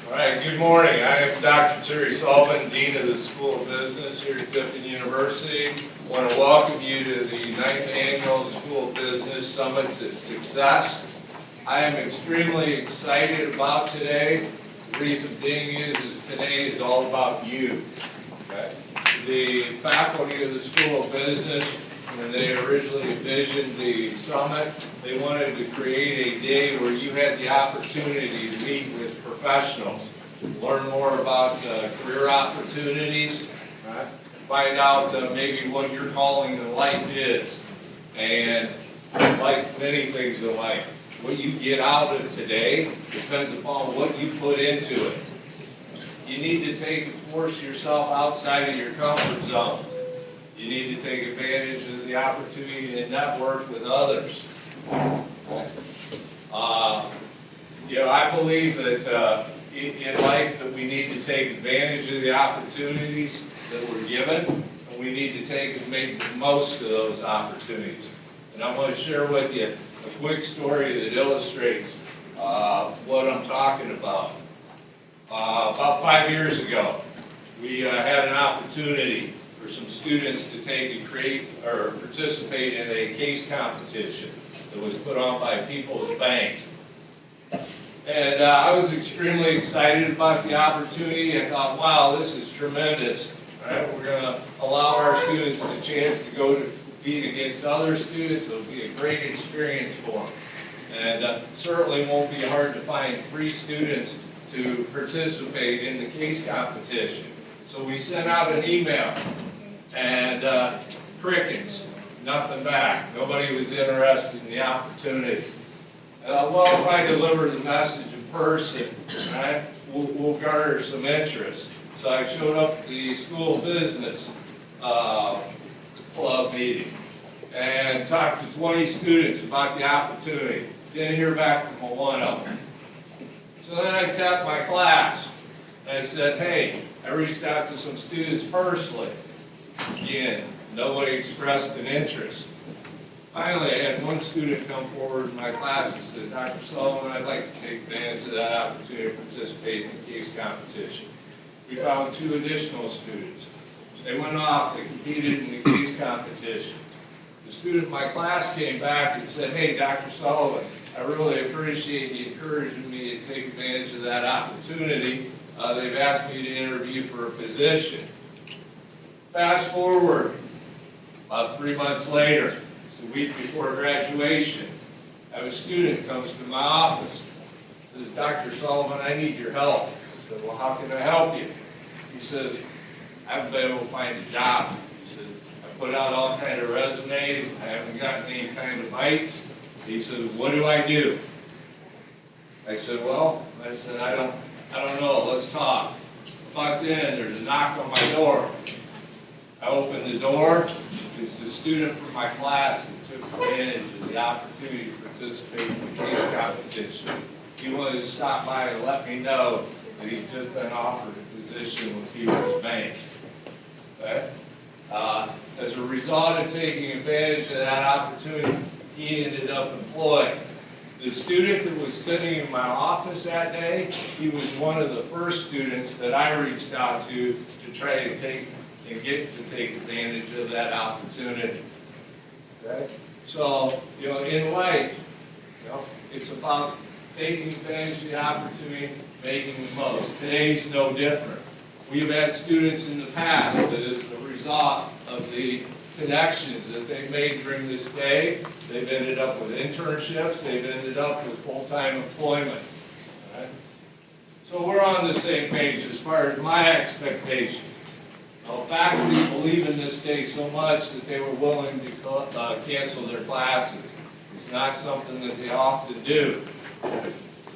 All right, good morning. I am Dr. Terry Sullivan, Dean of the School of Business here at Tiffin University. I want to welcome you to the 9th Annual School of Business Summit to Success. I am extremely excited about today. The reason being is today is all about you. Okay? The faculty of the School of Business, when they originally envisioned the summit, they wanted to create a day where you had the opportunity to meet with professionals, learn more about career opportunities, right? Find out maybe what your calling in life is, and like many things in life, what you get out of today depends upon what you put into it. You need to force yourself outside of your comfort zone. You need to take advantage of the opportunity to network with others. I believe that in life that we need to take advantage of the opportunities that we're given, and we need to make the most of those opportunities. And I want to share with you a quick story that illustrates what I'm talking about. About 5 years ago, we had an opportunity for some students to take and participate in a case competition that was put on by People's Bank. And I was extremely excited about the opportunity. I thought, wow, this is tremendous. Right? We're going to allow our students the chance to go to compete against other students. It'll be a great experience for them. And certainly won't be hard to find 3 students to participate in the case competition. So we sent out an email, and crickets, nothing back. Nobody was interested in the opportunity. Well, if I deliver the message in person, right, we'll garner some interest. So I showed up at the School of Business club meeting and talked to 20 students about the opportunity. Didn't hear back from one of them. So then I tapped my class and I said, hey, I reached out to some students personally. Again, nobody expressed an interest. Finally, I had one student come forward in my class and said, Dr. Sullivan, I'd like to take advantage of that opportunity to participate in the case competition. We found 2 additional students. They went off, they competed in the case competition. The student in my class came back and said, hey, Dr. Sullivan, I really appreciate you encouraging me to take advantage of that opportunity. They've asked me to interview for a position. Fast forward, about 3 months later, it's the week before graduation, I have a student comes to my office, says, Dr. Sullivan, I need your help. I said, well, how can I help you? He says, I haven't been able to find a job. He says, I put out all kinds of resumes, I haven't gotten any kind of bites. He says, what do I do? I said, I don't know, let's talk. Bucked in, there's a knock on my door. I opened the door, it's the student from my class who took advantage of the opportunity to participate in the case competition. He wanted to stop by and let me know that he'd just been offered a position with People's Bank. Okay? As a result of taking advantage of that opportunity, he ended up employed. The student that was sitting in my office that day, he was one of the first students that I reached out to try to get to take advantage of that opportunity. Okay? So, in life, it's about taking advantage of the opportunity, making the most. Today's no different. We've had students in the past that as a result of the connections that they've made during this day, they've ended up with internships, they've ended up with full-time employment. Right? So we're on the same page as far as my expectations. Faculty believe in this day so much that they were willing to cancel their classes. It's not something that they often do.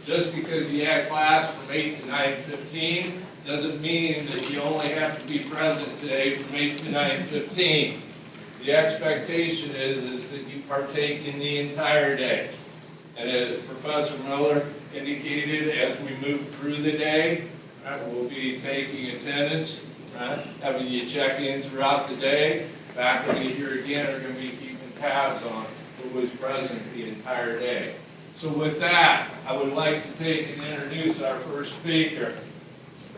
Just because you have class from 8 to 9:15 doesn't mean that you only have to be present today from 8 to 9:15. The expectation is that you partake in the entire day. And as Professor Miller indicated, as we move through the day, we'll be taking attendance, having you check in throughout the day. Faculty here again are going to be keeping tabs on who was present the entire day. So with that, I would like to take and introduce our first speaker,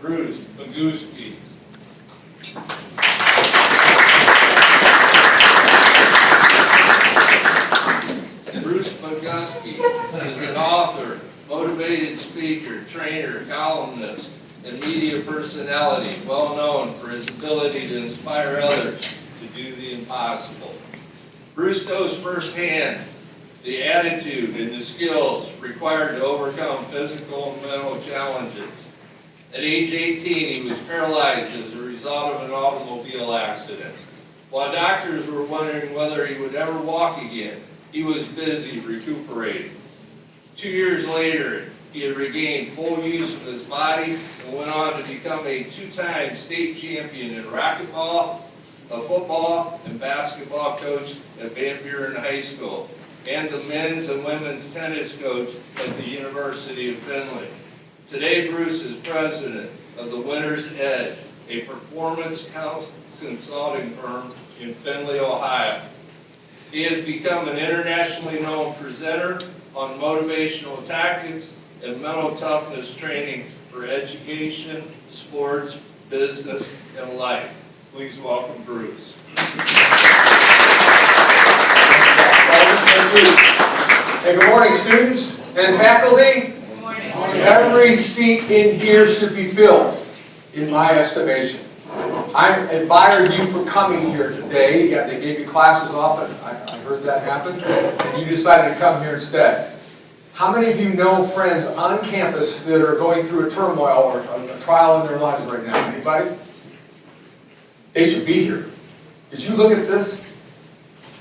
Bruce Boguski. Bruce Boguski is an author, motivated speaker, trainer, columnist, and media personality, well known for his ability to inspire others to do the impossible. Bruce knows firsthand the attitude and the skills required to overcome physical and mental challenges. At age 18, he was paralyzed as a result of an automobile accident. While doctors were wondering whether he would ever walk again, he was busy recuperating. 2 years later, he had regained full use of his body and went on to become a two-time state champion in racquetball, a football and basketball coach at Van Buren High School, and the men's and women's tennis coach at the University of Findlay. Today, Bruce is president of the Winner's Edge, a performance consulting firm in Findlay, Ohio. He has become an internationally known presenter on motivational tactics and mental toughness training for education, sports, business, and life. Please welcome Bruce. Thank you. Hey, good morning, students and faculty. Good morning. Every seat in here should be filled, in my estimation. I admire you for coming here today. Yeah, they gave you classes off, and I heard that happen, and you decided to come here instead. How many of you know friends on campus that are going through a turmoil or a trial in their lives right now? Anybody? They should be here. Did you look at this?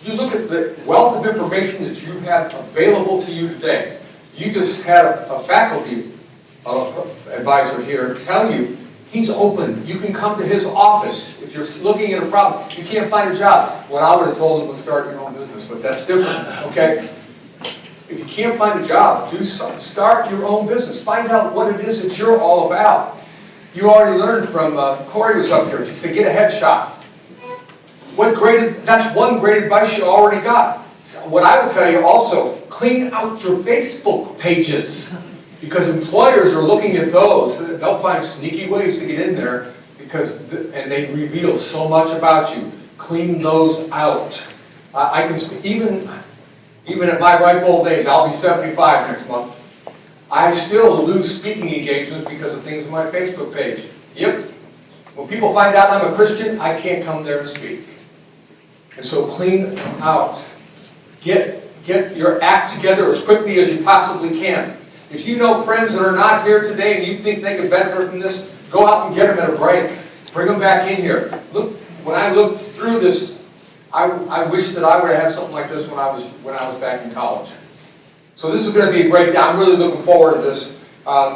Did you look at the wealth of information that you have available to you today? You just had a faculty advisor here tell you he's open. You can come to his office if you're looking at a problem. You can't find a job. Well, I would have told him to start your own business, but that's different, okay? If you can't find a job, start your own business. Find out what it is that you're all about. You already learned from Corey was up here. She said, get a headshot. That's one great advice you already got. So what I would tell you also, clean out your Facebook pages. Because employers are looking at those. They'll find sneaky ways to get in there and they reveal so much about you. Clean those out. I can speak, even at my ripe old age, I'll be 75 next month. I still lose speaking engagements because of things on my Facebook page. Yep. When people find out I'm a Christian, I can't come there and speak. And so clean out. Get your act together as quickly as you possibly can. If you know friends that are not here today and you think they could benefit from this, go out and get them at a break. Bring them back in here. Look, when I looked through this, I wish that I would have had something like this when I was back in college. So this is going to be a great day. I'm really looking forward to this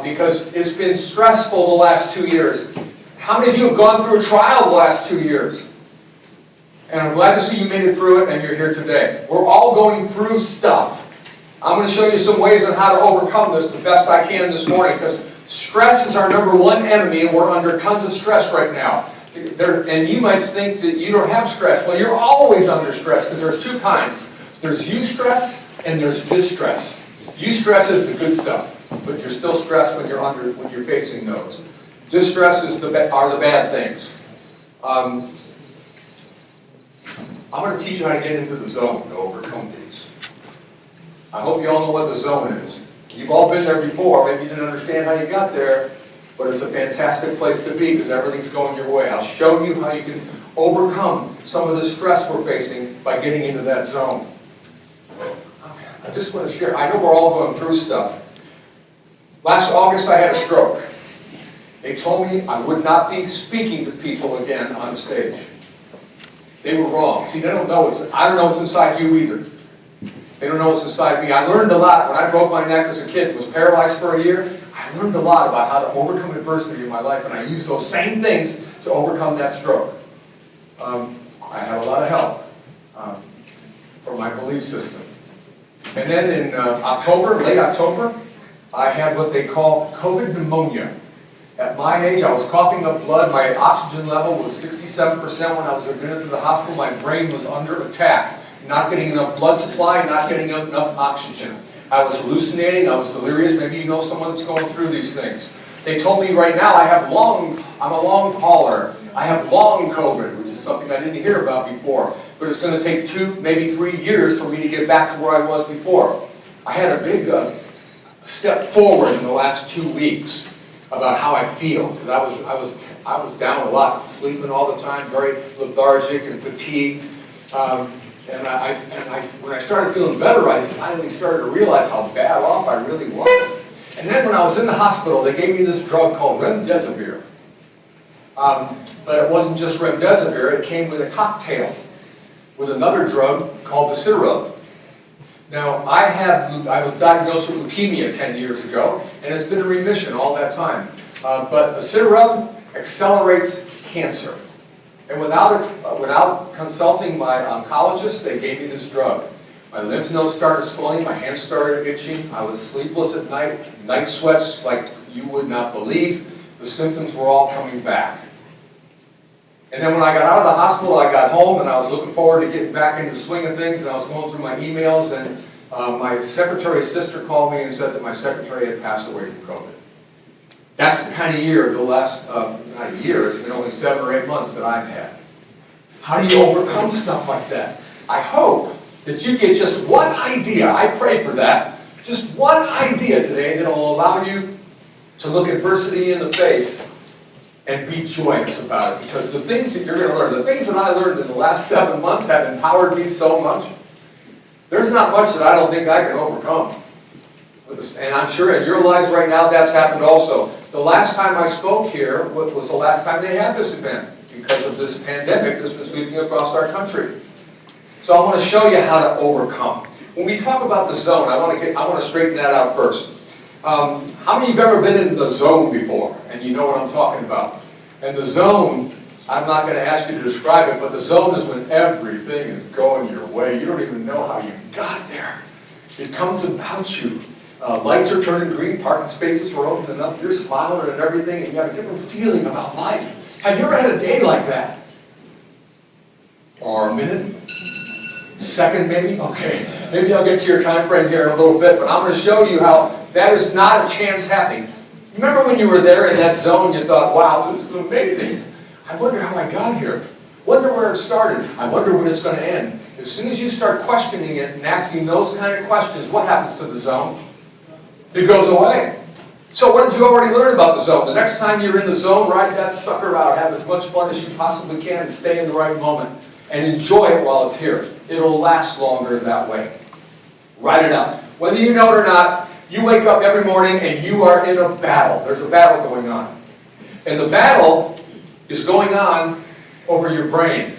because it's been stressful the last 2 years. How many of you have gone through a trial the last 2 years? And I'm glad to see you made it through it and you're here today. We're all going through stuff. I'm going to show you some ways on how to overcome this the best I can this morning because stress is our #1 enemy and we're under tons of stress right now. And you might think that you don't have stress. Well, you're always under stress because there's two kinds. There's eustress and there's distress. Eustress is the good stuff, but you're still stressed when you're facing those. Distress are the bad things. I'm going to teach you how to get into the zone to overcome these. I hope you all know what the zone is. You've all been there before. Maybe you didn't understand how you got there, but it's a fantastic place to be because everything's going your way. I'll show you how you can overcome some of the stress we're facing by getting into that zone. I just want to share. I know we're all going through stuff. Last August, I had a stroke. They told me I would not be speaking to people again on stage. They were wrong. See, they don't know I don't know what's inside you either. They don't know what's inside me. I learned a lot. When I broke my neck as a kid, was paralyzed for a year, I learned a lot about how to overcome adversity in my life, and I used those same things to overcome that stroke. I had a lot of help from my belief system. And then in late October, I had what they call COVID pneumonia. At my age, I was coughing up blood. My oxygen level was 67% when I was admitted to the hospital. My brain was under attack. Not getting enough blood supply, not getting enough oxygen. I was hallucinating, I was delirious. Maybe you know someone that's going through these things. They told me right now I'm a long hauler. I have long COVID, which is something I didn't hear about before. But it's going to take 2, maybe 3 years for me to get back to where I was before. I had a big step forward in the last 2 weeks about how I feel, because I was down a lot, sleeping all the time, very lethargic and fatigued. When I started feeling better, I finally started to realize how bad off I really was. And then when I was in the hospital, they gave me this drug called remdesivir. But it wasn't just remdesivir, it came with a cocktail with another drug called Visirub. Now, I was diagnosed with leukemia 10 years ago, and it's been in remission all that time. But Visirub accelerates cancer. And without consulting my oncologist, they gave me this drug. My lymph nodes started swelling, my hands started itching, I was sleepless at night sweats like you would not believe. The symptoms were all coming back. And then when I got out of the hospital, I got home, and I was looking forward to getting back into the swing of things, and I was going through my emails, and my secretary's sister called me and said that my secretary had passed away from COVID. That's the kind of year, the last, not a year, it's been only 7 or 8 months that I've had. How do you overcome stuff like that? I hope that you get just one idea, I pray for that, just one idea today that will allow you to look adversity in the face and be joyous about it. Because the things that you're going to learn, the things that I learned in the last 7 months have empowered me so much. There's not much that I don't think I can overcome. And I'm sure in your lives right now that's happened also. The last time I spoke here was the last time they had this event because of this pandemic that's been sweeping across our country. So I want to show you how to overcome. When we talk about the zone, I want to straighten that out first. How many of you have ever been in the zone before? And you know what I'm talking about. And the zone, I'm not going to ask you to describe it, but the zone is when everything is going your way. You don't even know how you got there. It comes about you. Lights are turning green, parking spaces are opening up, you're smiling and everything, and you have a different feeling about life. Have you ever had a day like that? Or a minute? Second maybe? Okay, maybe I'll get to your time frame here in a little bit, but I'm going to show you how that is not a chance happening. Remember when you were there in that zone, you thought, wow, this is amazing. I wonder how I got here. Wonder where it started. I wonder when it's going to end. As soon as you start questioning it and asking those kind of questions, what happens to the zone? It goes away. So what did you already learn about the zone? The next time you're in the zone, ride that sucker out. Have as much fun as you possibly can and stay in the right moment. And enjoy it while it's here. It'll last longer that way. Write it out. Whether you know it or not, you wake up every morning and you are in a battle. There's a battle going on. And the battle is going on over your brain.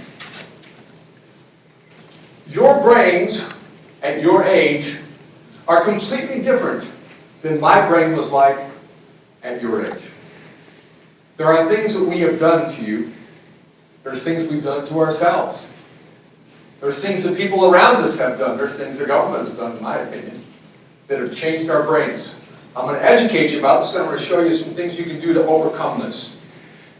Your brains, at your age, are completely different than my brain was like at your age. There are things that we have done to you. There's things we've done to ourselves. There's things that people around us have done. There's things the government has done, in my opinion, that have changed our brains. I'm going to educate you about this, and I'm going to show you some things you can do to overcome this.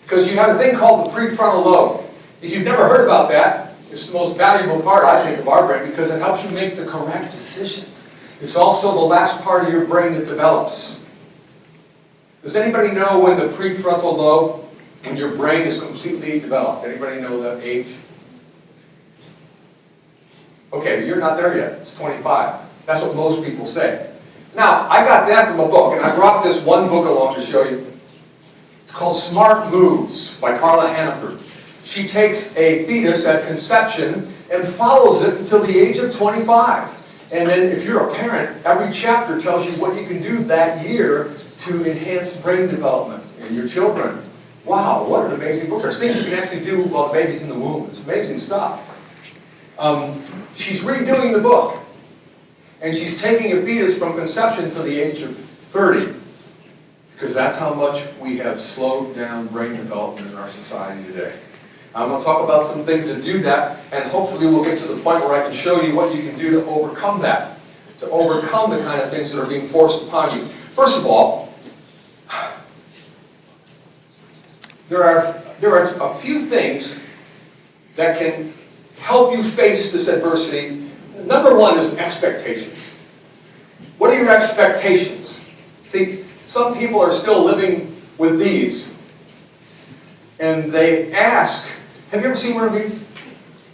Because you have a thing called the prefrontal lobe. If you've never heard about that, it's the most valuable part, I think, of our brain because it helps you make the correct decisions. It's also the last part of your brain that develops. Does anybody know when the prefrontal lobe, when your brain is completely developed? Anybody know that age? Okay, you're not there yet. It's 25. That's what most people say. Now, I got that from a book, and I brought this one book along to show you. It's called Smart Moves by Carla Hanifer. She takes a fetus at conception and follows it until the age of 25. And then if you're a parent, every chapter tells you what you can do that year to enhance brain development in your children. Wow, what an amazing book. There's things you can actually do while the baby's in the womb. It's amazing stuff. She's redoing the book. And she's taking a fetus from conception to the age of 30. Because that's how much we have slowed down brain development in our society today. I'm going to talk about some things that do that, and hopefully we'll get to the point where I can show you what you can do to overcome that, to overcome the kind of things that are being forced upon you. First of all, there are a few things that can help you face this adversity. Number one is expectations. What are your expectations? See, some people are still living with these. And they ask, have you ever seen one of these?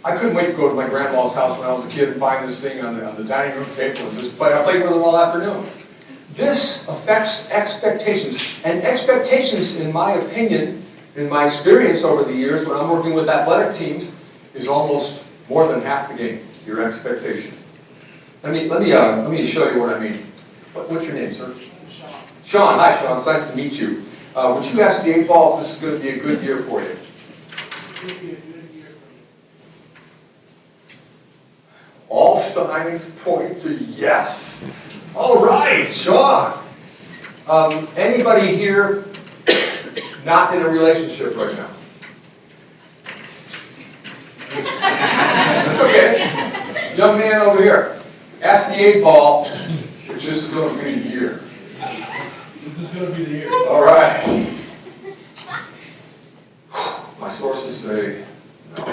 I couldn't wait to go to my grandma's house when I was a kid and find this thing on the dining room table and just play. I played with it all afternoon. This affects expectations. And expectations, in my opinion, in my experience over the years when I'm working with athletic teams, is almost more than half the game, your expectation. Let me show you what I mean. What's your name, sir? Sean. Sean. Hi, Sean. It's nice to meet you. Would you ask the 8 ball if this is going to be a good year for you? It's going to be a good year for you. All signs point to yes. All right, Sean. Anybody here not in a relationship right now? That's okay. Young man over here, ask the 8 ball if this is going to be the year. This is going to be the year. All right. My sources say no.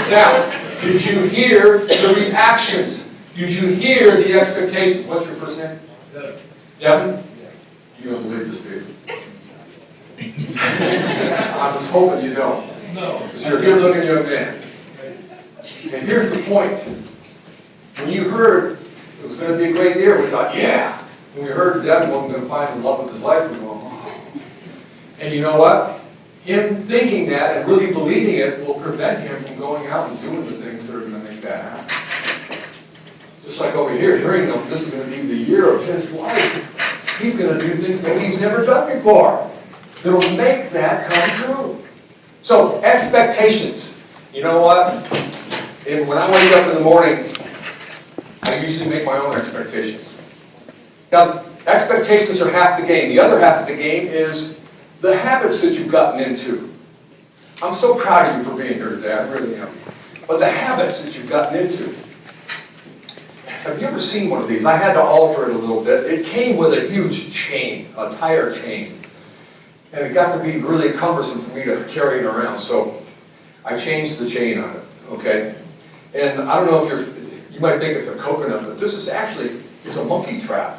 Now, did you hear the reactions? Did you hear the expectations? What's your first name? Devin. Devin? You don't believe this, Steve. I was hoping you don't. No. Because you're a good-looking young man. And here's the point. When you heard it was going to be a great year, we thought, yeah. When we heard Devin wasn't going to find the love of his life, we go, oh. And you know what? Him thinking that and really believing it will prevent him from going out and doing the things that are going to make that happen. Just like over here, hearing them, this is going to be the year of his life. He's going to do things maybe he's never done before that'll make that come true. So, expectations. You know what? And when I wake up in the morning, I usually make my own expectations. Now, expectations are half the game. The other half of the game is the habits that you've gotten into. I'm so proud of you for being here today, I really am. But the habits that you've gotten into. Have you ever seen one of these? I had to alter it a little bit. It came with a huge chain, a tire chain. And it got to be really cumbersome for me to carry it around, so I changed the chain on it, okay? And I don't know if you might think it's a coconut, but this is actually, it's a monkey trap.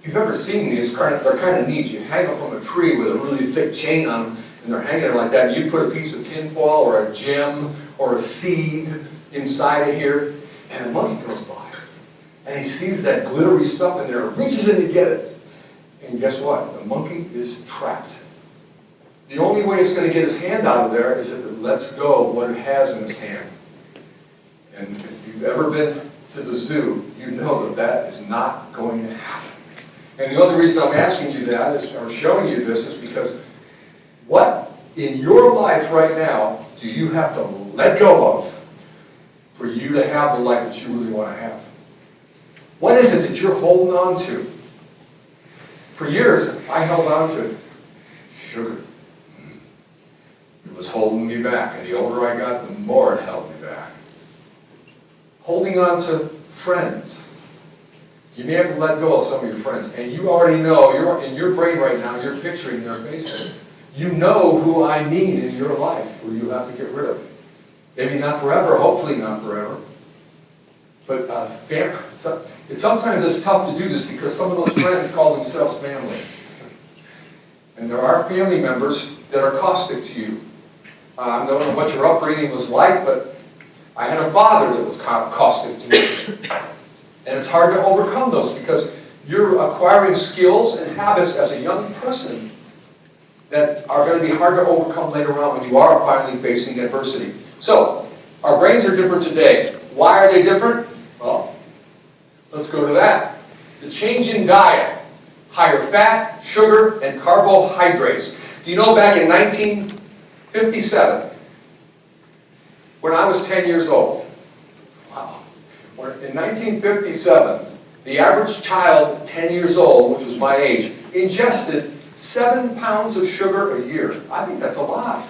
If you've ever seen these, they're kind of neat. You hang them from a tree with a really thick chain on them, and they're hanging like that. And you put a piece of tinfoil or a gem or a seed inside of here, and a monkey goes by. And he sees that glittery stuff in there, reaches in to get it. And guess what? The monkey is trapped. The only way it's going to get his hand out of there is if it lets go of what it has in its hand. And if you've ever been to the zoo, you know that that is not going to happen. And the only reason I'm asking you that is, or showing you this, is because what in your life right now do you have to let go of for you to have the life that you really want to have? What is it that you're holding on to? For years, I held on to sugar. It was holding me back, and the older I got, the more it held me back. Holding on to friends. You may have to let go of some of your friends, and you already know, you're in your brain right now, you're picturing their faces. You know who I mean in your life, who you have to get rid of. Maybe not forever, hopefully not forever. But sometimes it's tough to do this because some of those friends call themselves family. And there are family members that are caustic to you. I don't know what your upbringing was like, but I had a father that was caustic to me. And it's hard to overcome those because you're acquiring skills and habits as a young person that are going to be hard to overcome later on when you are finally facing adversity. So, our brains are different today. Why are they different? Well, let's go to that. The change in diet. Higher fat, sugar, and carbohydrates. Do you know back in 1957, when I was 10 years old, wow, in 1957, the average child, 10 years old, which was my age, ingested 7 pounds of sugar a year. I think that's a lot.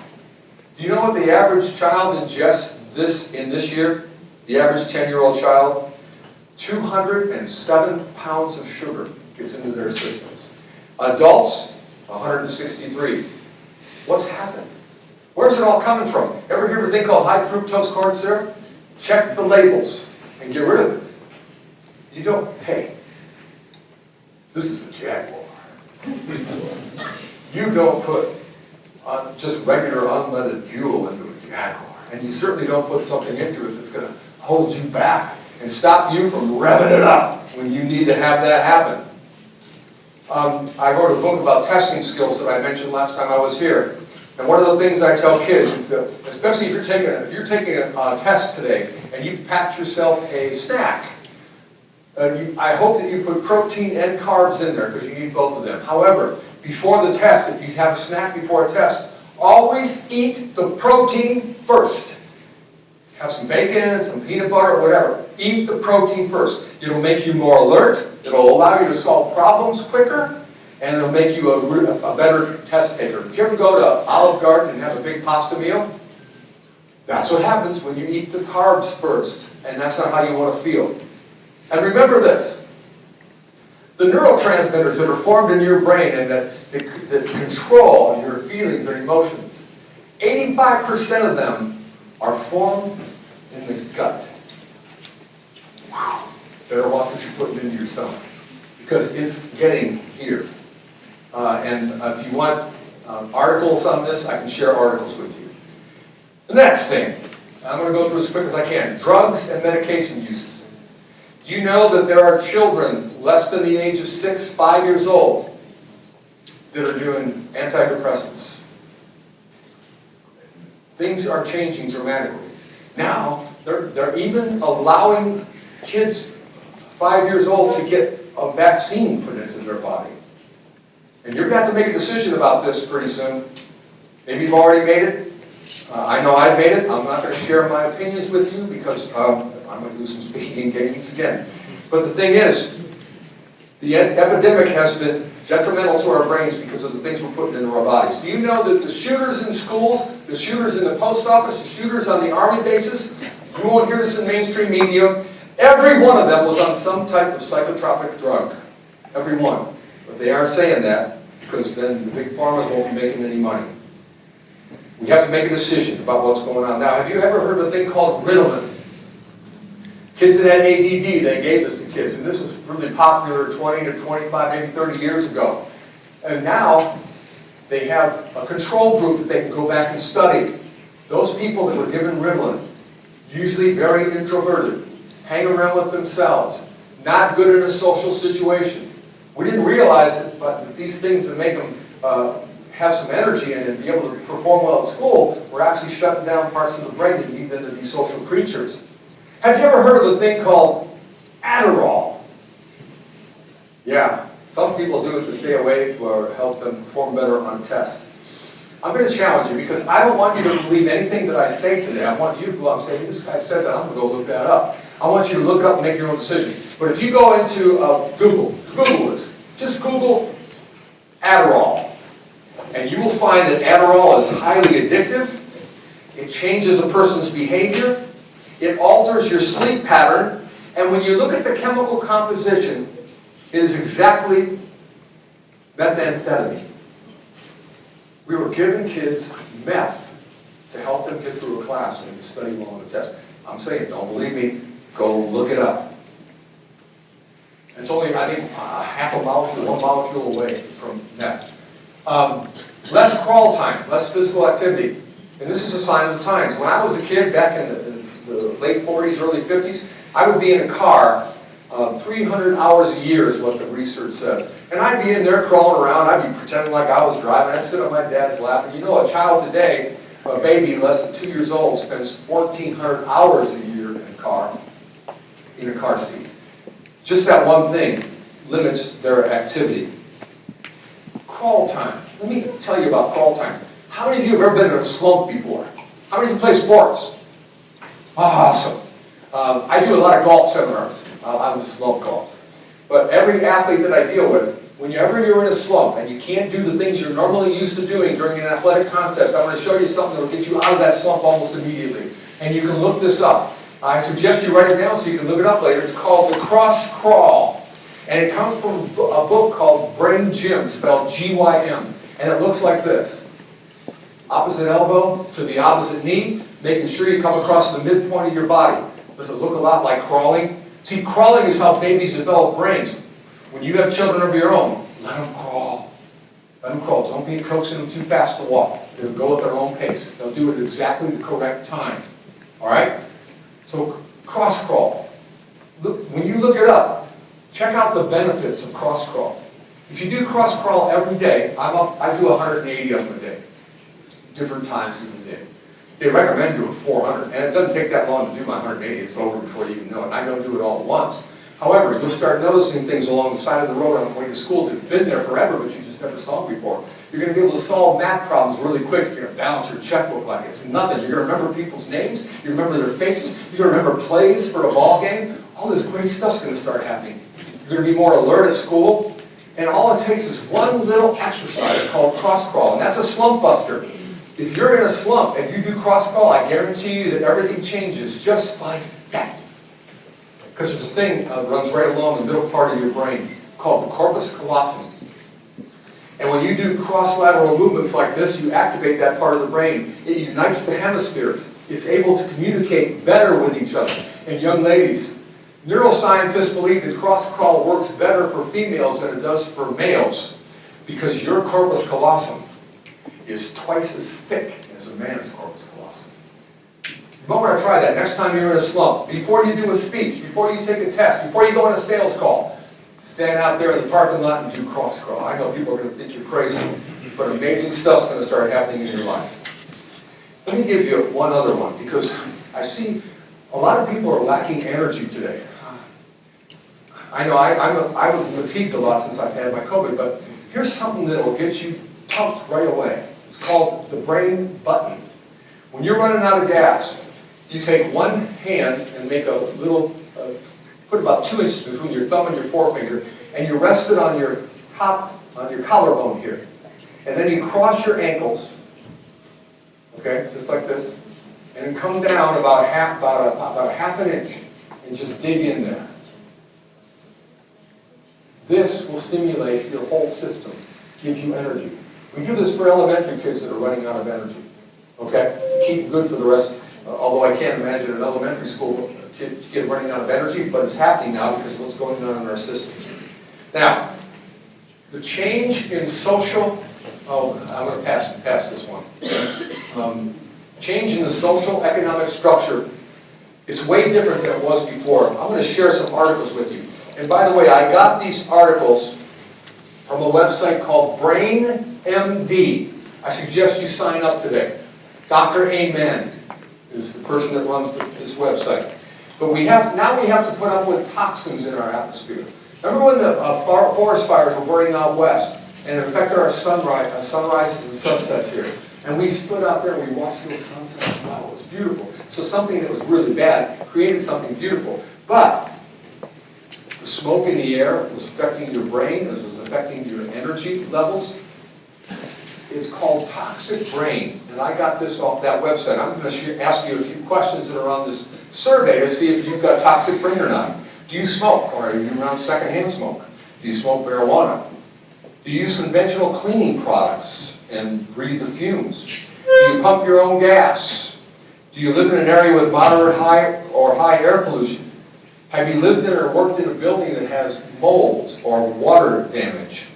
Do you know what the average child ingests in this year? The average 10-year-old child? 207 pounds of sugar gets into their systems. Adults, 163. What's happened? Where's it all coming from? Ever hear of a thing called high fructose corn syrup? Check the labels and get rid of it. You don't, hey, this is a Jaguar. You don't put just regular unleaded fuel into a Jaguar. And you certainly don't put something into it that's going to hold you back and stop you from revving it up when you need to have that happen. I wrote a book about testing skills that I mentioned last time I was here. And one of the things I tell kids, especially if you're taking a test today and you packed yourself a snack, I hope that you put protein and carbs in there because you need both of them. However, before the test, if you have a snack before a test, always eat the protein first. Have some bacon, some peanut butter, or whatever. Eat the protein first. It'll make you more alert, it'll allow you to solve problems quicker, and it'll make you a better test taker. Did you ever go to Olive Garden and have a big pasta meal? That's what happens when you eat the carbs first, and that's not how you want to feel. And remember this, the neurotransmitters that are formed in your brain and that control your feelings and emotions, 85% of them are formed in the gut. Wow. Better watch what you're putting into your stomach, because it's getting here. And if you want articles on this, I can share articles with you. The next thing, I'm going to go through as quick as I can, drugs and medication uses. Do you know that there are children less than the age of 5 years old, that are doing antidepressants? Things are changing dramatically. Now, they're even allowing kids 5 years old to get a vaccine put into their body. And you're going to have to make a decision about this pretty soon. Maybe you've already made it. I know I've made it. I'm not going to share my opinions with you because I'm going to do some speaking engagements again. But the thing is, the epidemic has been detrimental to our brains because of the things we're putting into our bodies. Do you know that the shooters in schools, the shooters in the post office, the shooters on the army bases, you won't hear this in mainstream media, every one of them was on some type of psychotropic drug. Every one. But they aren't saying that because then the big pharmas won't be making any money. We have to make a decision about what's going on. Now, have you ever heard of a thing called Ritalin? Kids that had ADD, they gave this to kids. And this was really popular 20 to 25, maybe 30 years ago. And now, they have a control group that they can go back and study. Those people that were given Ritalin, usually very introverted, hang around with themselves, not good in a social situation. We didn't realize that, but these things that make them have some energy and be able to perform well at school were actually shutting down parts of the brain that need them to be social creatures. Have you ever heard of a thing called Adderall? Yeah, some people do it to stay awake or help them perform better on tests. I'm going to challenge you because I don't want you to believe anything that I say today. I want you to go out and say, this guy said that, I'm going to go look that up. I want you to look it up and make your own decision. But if you go into Google this. Just Google Adderall. And you will find that Adderall is highly addictive. It changes a person's behavior. It alters your sleep pattern. And when you look at the chemical composition, it is exactly methamphetamine. We were giving kids meth to help them get through a class and to study well on the test. I'm saying, don't believe me, go look it up. It's only, I think, half a molecule, 1 molecule away from meth. Less crawl time, less physical activity. And this is a sign of the times. When I was a kid, back in the late 40s, early 50s, I would be in a car 300 hours a year is what the research says. And I'd be in there crawling around, I'd be pretending like I was driving, I'd sit on my dad's lap. And you know, a child today, a baby less than 2 years old, spends 1,400 hours a year in a car seat. Just that one thing limits their activity. Crawl time. Let me tell you about crawl time. How many of you have ever been in a slump before? How many of you play sports? Awesome. I do a lot of golf seminars. I was a slump golfer. But every athlete that I deal with, whenever you're in a slump and you can't do the things you're normally used to doing during an athletic contest, I'm going to show you something that will get you out of that slump almost immediately. And you can look this up. I suggest you write it down so you can look it up later. It's called the cross crawl. And it comes from a book called Brain Gym, spelled G-Y-M. And it looks like this. Opposite elbow to the opposite knee, making sure you come across the midpoint of your body. Does it look a lot like crawling? See, crawling is how babies develop brains. When you have children of your own, let them crawl. Let them crawl. Don't be coaxing them too fast to walk. They'll go at their own pace. They'll do it at exactly the correct time. All right? So cross crawl. Look, when you look it up, check out the benefits of cross crawl. If you do cross crawl every day, I do 180 of them a day, different times in the day. They recommend doing 400, and it doesn't take that long to do my 180. It's over before you even know it. And I don't do it all at once. However, you'll start noticing things along the side of the road on the way to school that have been there forever, but you just never saw before. You're going to be able to solve math problems really quick if you're going to balance your checkbook like it's nothing. You're going to remember people's names. You remember their faces. You're going to remember plays for a ball game. All this great stuff's going to start happening. You're going to be more alert at school. And all it takes is one little exercise called cross crawl, and that's a slump buster. If you're in a slump and you do cross crawl, I guarantee you that everything changes just like that. Because there's a thing that runs right along the middle part of your brain called the corpus callosum. And when you do cross-lateral movements like this, you activate that part of the brain. It unites the hemispheres. It's able to communicate better with each other. And young ladies, neuroscientists believe that cross-crawl works better for females than it does for males because your corpus callosum is twice as thick as a man's corpus callosum. You might want to try that next time you're in a slump. Before you do a speech, before you take a test, before you go on a sales call, stand out there in the parking lot and do cross crawl. I know people are going to think you're crazy, but amazing stuff's going to start happening in your life. Let me give you one other one, because I see a lot of people are lacking energy today. I know I'm fatigued a lot since I've had my COVID, but here's something that will get you pumped right away. It's called the brain button. When you're running out of gas, you take one hand and make a little, put about 2 inches between your thumb and your forefinger, and you rest it on your collarbone here. And then you cross your ankles, okay, just like this, and then come down about a half an inch and just dig in there. This will stimulate your whole system, give you energy. We do this for elementary kids that are running out of energy. Okay? Keep good for the rest. Although I can't imagine an elementary school kid running out of energy, but it's happening now because of what's going on in our system. Now, the change in social, I'm going to pass this one. Change in the social economic structure is way different than it was before. I'm going to share some articles with you. And by the way, I got these articles from a website called BrainMD. I suggest you sign up today. Dr. Amen is the person that runs this website. But now we have to put up with toxins in our atmosphere. Remember when the forest fires were burning out west and it affected our sunrises and sunsets here? And we stood out there and we watched those sunsets. Wow, it was beautiful. So something that was really bad created something beautiful. But the smoke in the air was affecting your brain, it was affecting your energy levels. It's called toxic brain. And I got this off that website. I'm going to ask you a few questions that are on this survey to see if you've got toxic brain or not. Do you smoke, or are you around secondhand smoke? Do you smoke marijuana? Do you use conventional cleaning products and breathe the fumes? Do you pump your own gas? Do you live in an area with moderate or high air pollution? Have you lived in or worked in a building that has mold or water damage?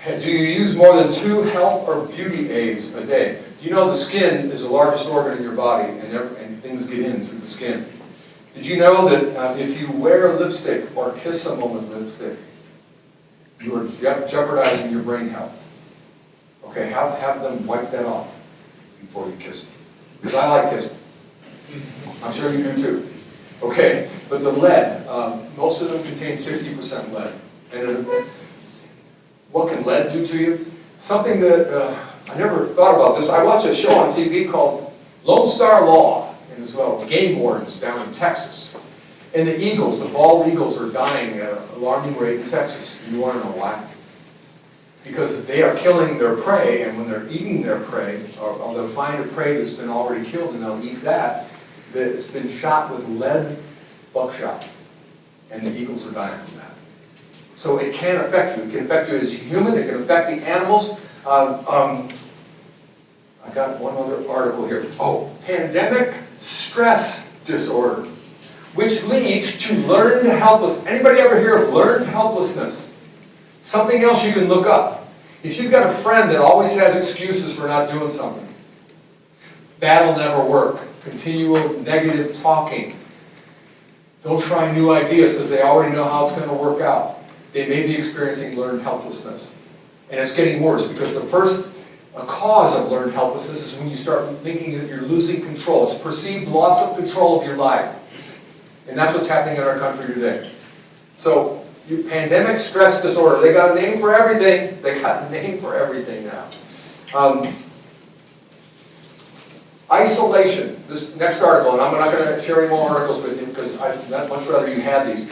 Do you use more than 2 health or beauty aids a day? Do you know the skin is the largest organ in your body and things get in through the skin? Did you know that if you wear lipstick or kiss someone with lipstick, you are jeopardizing your brain health? Okay, have them wipe that off before you kiss them. Because I like kissing. I'm sure you do too. Okay, but the lead, most of them contain 60% lead. And what can lead do to you? Something that I never thought about this. I watch a show on TV called Lone Star Law, and it's about game wardens down in Texas. And the eagles, the bald eagles, are dying at an alarming rate in Texas. You want to know why? Because they are killing their prey, and when they're eating their prey, or they'll find a prey that's been already killed, and they'll eat that's been shot with lead buckshot. And the eagles are dying from that. So it can affect you. It can affect you as a human. It can affect the animals. I got one other article here. Oh, pandemic stress disorder. which leads to learned helplessness. Anybody ever hear of learned helplessness? Something else you can look up. If you've got a friend that always has excuses for not doing something, that'll never work. Continual negative talking. Don't try new ideas because they already know how it's going to work out. They may be experiencing learned helplessness. And it's getting worse because the first cause of learned helplessness is when you start thinking that you're losing control. It's perceived loss of control of your life. And that's what's happening in our country today. So, pandemic stress disorder, they got a name for everything. They got a name for everything now. Isolation. This next article, and I'm not going to share any more articles with you because I'd much rather you had these.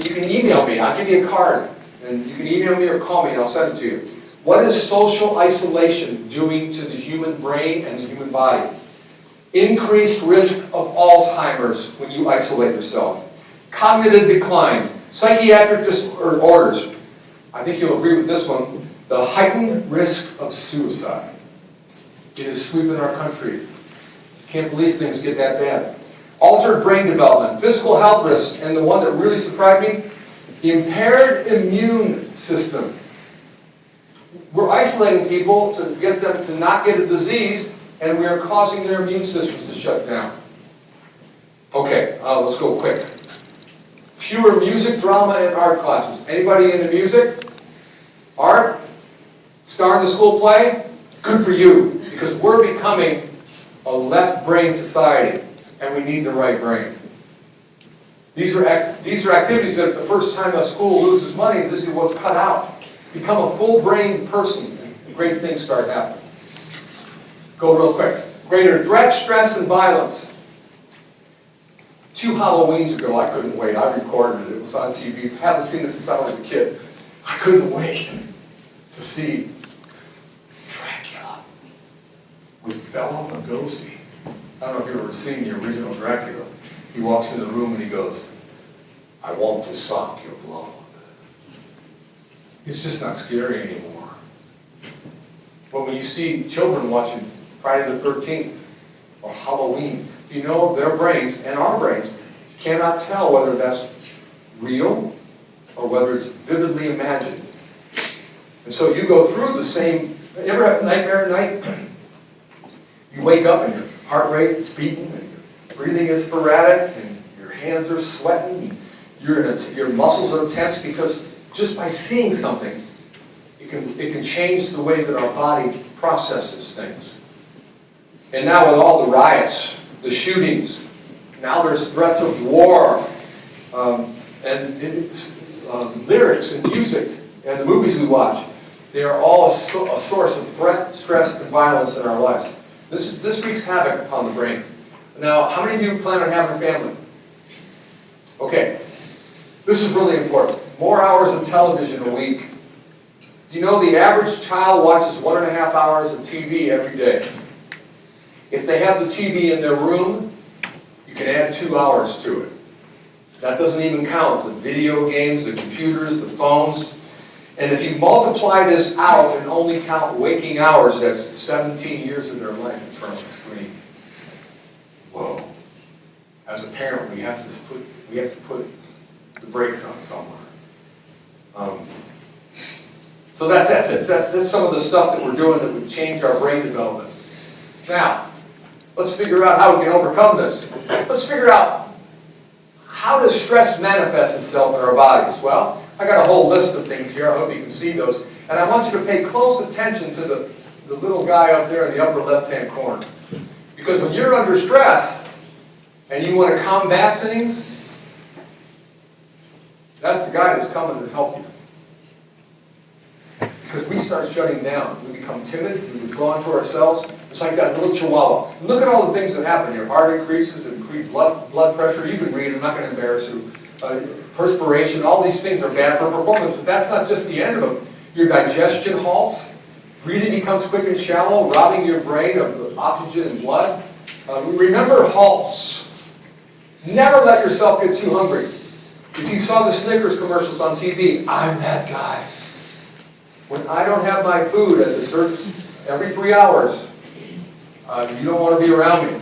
You can email me. I'll give you a card. And you can email me or call me and I'll send it to you. What is social isolation doing to the human brain and the human body? Increased risk of Alzheimer's when you isolate yourself. Cognitive decline. Psychiatric disorders. I think you'll agree with this one. The heightened risk of suicide. It is sweeping our country. Can't believe things get that bad. Altered brain development, physical health risks, and the one that really surprised me, impaired immune system. We're isolating people to get them to not get a disease, and we are causing their immune systems to shut down. Okay, let's go quick. Fewer music, drama, and art classes. Anybody into music? Art? Star in the school play? Good for you, because we're becoming a left brain society, and we need the right brain. These are activities that the first time a school loses money, this is what's cut out. Become a full-brained person, and great things start happening. Go real quick. Greater threat, stress, and violence. 2 Halloweens ago, I couldn't wait. I recorded it. It was on TV. I haven't seen it since I was a kid. I couldn't wait to see Dracula with Bela Lugosi. I don't know if you've ever seen the original Dracula. He walks in the room and he goes, "I want to suck your blood." It's just not scary anymore. But when you see children watching Friday the 13th or Halloween, do you know their brains and our brains cannot tell whether that's real or whether it's vividly imagined. And so you go through the same, you ever have a nightmare at night? You wake up and your heart rate is beating and your breathing is sporadic and your hands are sweating. Your muscles are tense because just by seeing something, it can change the way that our body processes things. And now with all the riots, the shootings, now there's threats of war, lyrics and music and the movies we watch. They are all a source of threat, stress, and violence in our lives. This wreaks havoc upon the brain. Now, how many of you plan on having a family? Okay, this is really important. More hours of television a week. Do you know the average child watches 1.5 hours of TV every day? If they have the TV in their room, you can add 2 hours to it. That doesn't even count the video games, the computers, the phones. And if you multiply this out and only count waking hours, that's 17 years of their life in front of the screen. Whoa. As a parent, we have to put the brakes on somewhere. So that's it. That's some of the stuff that we're doing that would change our brain development. Now, let's figure out how we can overcome this. Let's figure out, how does stress manifest itself in our bodies? Well, I got a whole list of things here. I hope you can see those. And I want you to pay close attention to the little guy up there in the upper left-hand corner. Because when you're under stress and you want to combat things, that's the guy that's coming to help you. Because we start shutting down. We become timid. We withdraw into ourselves. It's like that little chihuahua. Look at all the things that happen. Your heart increases, increased blood pressure. You can read it. I'm not going to embarrass you. Perspiration. All these things are bad for performance. But that's not just the end of them. Your digestion halts. Breathing becomes quick and shallow, robbing your brain of oxygen and blood. Remember halts. Never let yourself get too hungry. If you saw the Snickers commercials on TV, I'm that guy. When I don't have my food at the every 3 hours, you don't want to be around me.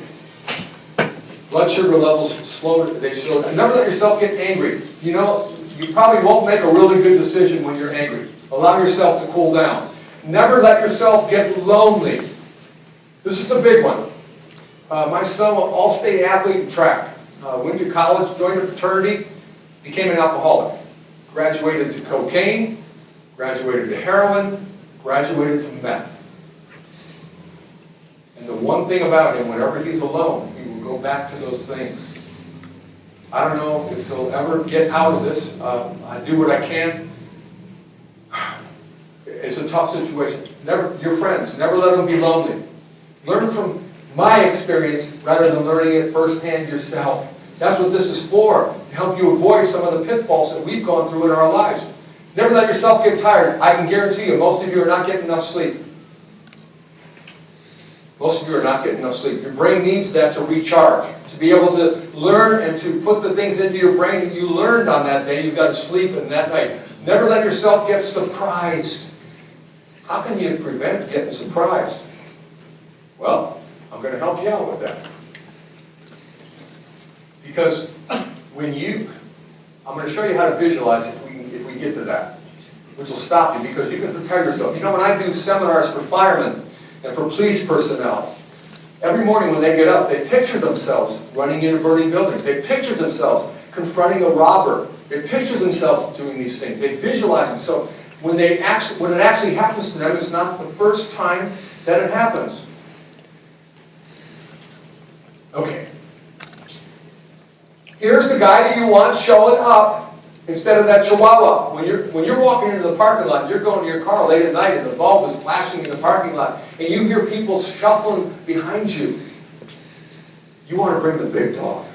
Blood sugar levels slow, they slow. Never let yourself get angry. You know, you probably won't make a really good decision when you're angry. Allow yourself to cool down. Never let yourself get lonely. This is the big one. My son, all-state athlete in track, went to college, joined a fraternity, became an alcoholic. Graduated to cocaine, graduated to heroin, graduated to meth. And the one thing about him, whenever he's alone, he will go back to those things. I don't know if he'll ever get out of this. I do what I can. It's a tough situation. Your friends, never let them be lonely. Learn from my experience rather than learning it firsthand yourself. That's what this is for, to help you avoid some of the pitfalls that we've gone through in our lives. Never let yourself get tired. I can guarantee you, most of you are not getting enough sleep. Most of you are not getting enough sleep. Your brain needs that to recharge. To be able to learn and to put the things into your brain that you learned on that day, you've got to sleep in that night. Never let yourself get surprised. How can you prevent getting surprised? Well, I'm going to help you out with that. Because I'm going to show you how to visualize if we get to that, which will stop you because you can prepare yourself. You know, when I do seminars for firemen and for police personnel, every morning when they get up, they picture themselves running into burning buildings. They picture themselves confronting a robber. They picture themselves doing these things. They visualize them. So when it actually happens to them, it's not the first time that it happens. Okay. Here's the guy that you want showing up instead of that chihuahua. When you're walking into the parking lot, you're going to your car late at night and the bulb is flashing in the parking lot and you hear people shuffling behind you. You want to bring the big dog.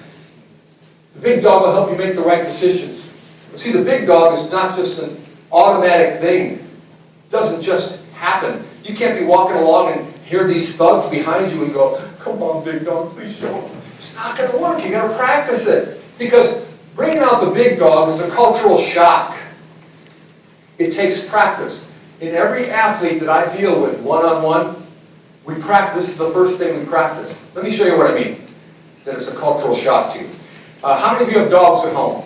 The big dog will help you make the right decisions. See, the big dog is not just an automatic thing. It doesn't just happen. You can't be walking along and hear these thugs behind you and go, come on, big dog, please show up. It's not going to work. You've got to practice it. Because bringing out the big dog is a cultural shock. It takes practice. In every athlete that I deal with one-on-one, we practice. This is the first thing we practice. Let me show you what I mean. That it's a cultural shock to you. How many of you have dogs at home?